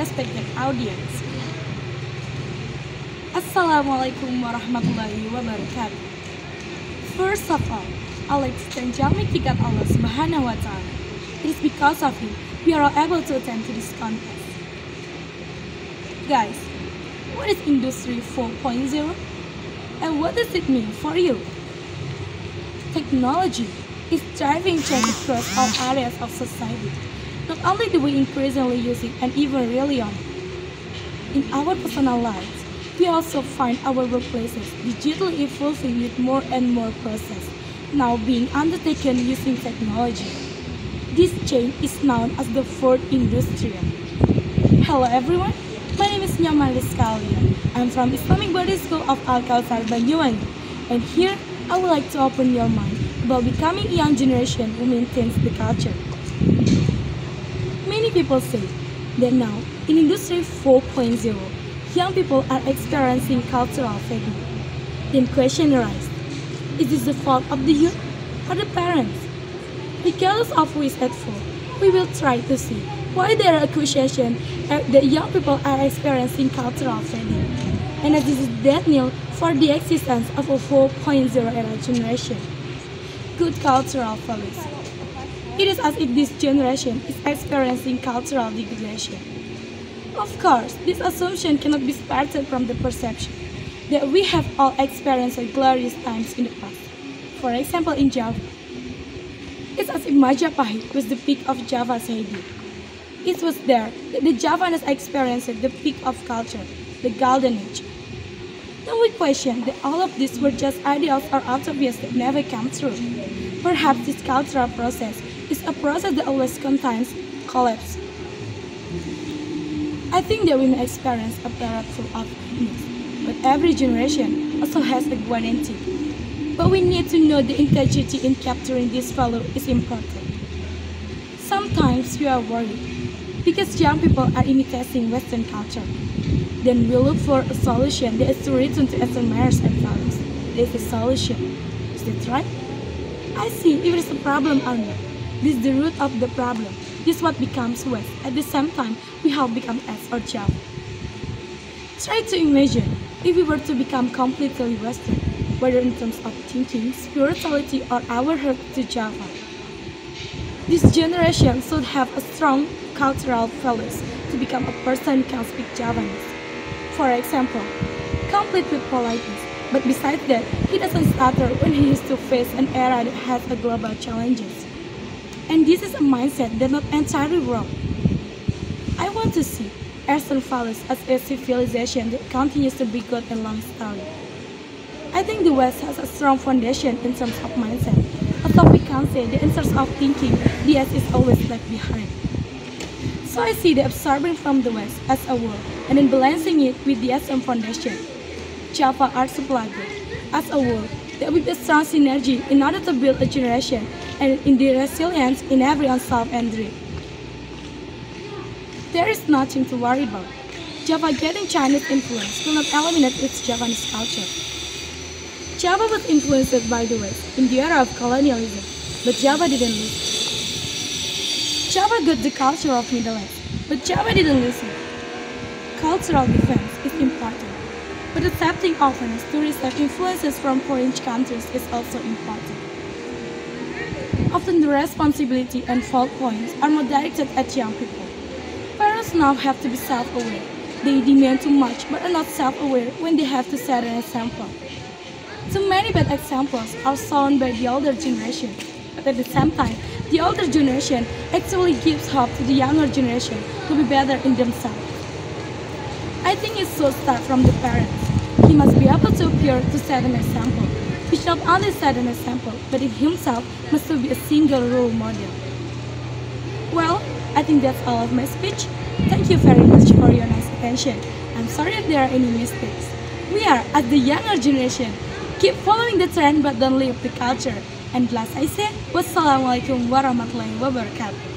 respected audience. Assalamualaikum warahmatullahi wabarakatuh. First of all, I'd like to thank Jami Kikat Allah Subhanahu wa Ta'ala. It is because of him we are all able to attend to this contest. Guys, what is Industry 4.0? And what does it mean for you? Technology is driving change across all areas of society. Not only do we increasingly use it and even rely on it. In our personal lives, we also find our workplaces digitally evolving with more and more process now being undertaken using technology. This change is known as the fourth industrial. Hello everyone, my name is Nyaman Rizkalia. I'm from Islamic Buddhist School of Al-Kawthar Banyuwangi, and here I would like to open your mind about becoming a young generation who maintains the culture. Many people say that now, in Industry 4.0, young people are experiencing cultural fatigue. Then question arises, is this the fault of the youth or the parents? Regardless of who is at fault, we will try to see why there are accusations that young people are experiencing cultural fatigue, and that this is dead nil for the existence of a 4.0 era generation. Good cultural values. It is as if this generation is experiencing cultural degradation. Of course, this assumption cannot be started from the perception that we have all experienced glorious times in the past. For example, in Java. It's as if Majapahit was the peak of Java's heyday. It was there that the Javanese experienced the peak of culture, the golden age. Then we question that all of these were just ideals or utopias that never come true. Perhaps this cultural process is a process that always contains collapse. I think that we may experience a period full of goodness, but every generation also has a guarantee. But we need to know the integrity in capturing this value is important. Sometimes we are worried because young people are imitating Western culture. Then we look for a solution that is to return to Eastern manners and values. There is a solution. Is that right? I see if it is a problem or not. This is the root of the problem. This is what becomes West. At the same time, we have become East or Java. Try to imagine if we were to become completely Western, whether in terms of thinking, spirituality, or our heart to Java. This generation should have a strong cultural values to become a person who can speak Javanese. For example, complete with politeness, but besides that, he doesn't stutter when he is to face an era that has a global challenges. And this is a mindset that's not entirely wrong. I want to see Eastern values as a civilization that continues to be good and long story. I think the West has a strong foundation in terms of mindset, although we can't say that in terms of thinking, the East is always left behind. So I see the absorbing from the West as a whole, and then balancing it with the Eastern foundation. Java Archipelago as a whole, that with a strong synergy in order to build a generation and in the resilience in every unsolved and dream. There is nothing to worry about. Java getting Chinese influence will not eliminate its Javanese culture. Java was influenced by the West in the era of colonialism, but Java didn't listen. Java got the culture of Middle East, but Java didn't listen. Cultural defense is important, but accepting openness to receive influences from foreign countries is also important. Often the responsibility and fault points are more directed at young people. Parents now have to be self-aware. They demand too much but are not self-aware when they have to set an example. Too many bad examples are shown by the older generation, but at the same time, the older generation actually gives hope to the younger generation to be better in themselves. I think it should start from the parents. He must be able to appear to set an example, which not only set an example, but in himself must be a single role model. Well, I think that's all of my speech. Thank you very much for your nice attention. I'm sorry if there are any mistakes. We are, as the younger generation, keep following the trend but don't leave the culture. And last I say, wassalamualaikum warahmatullahi wabarakatuh.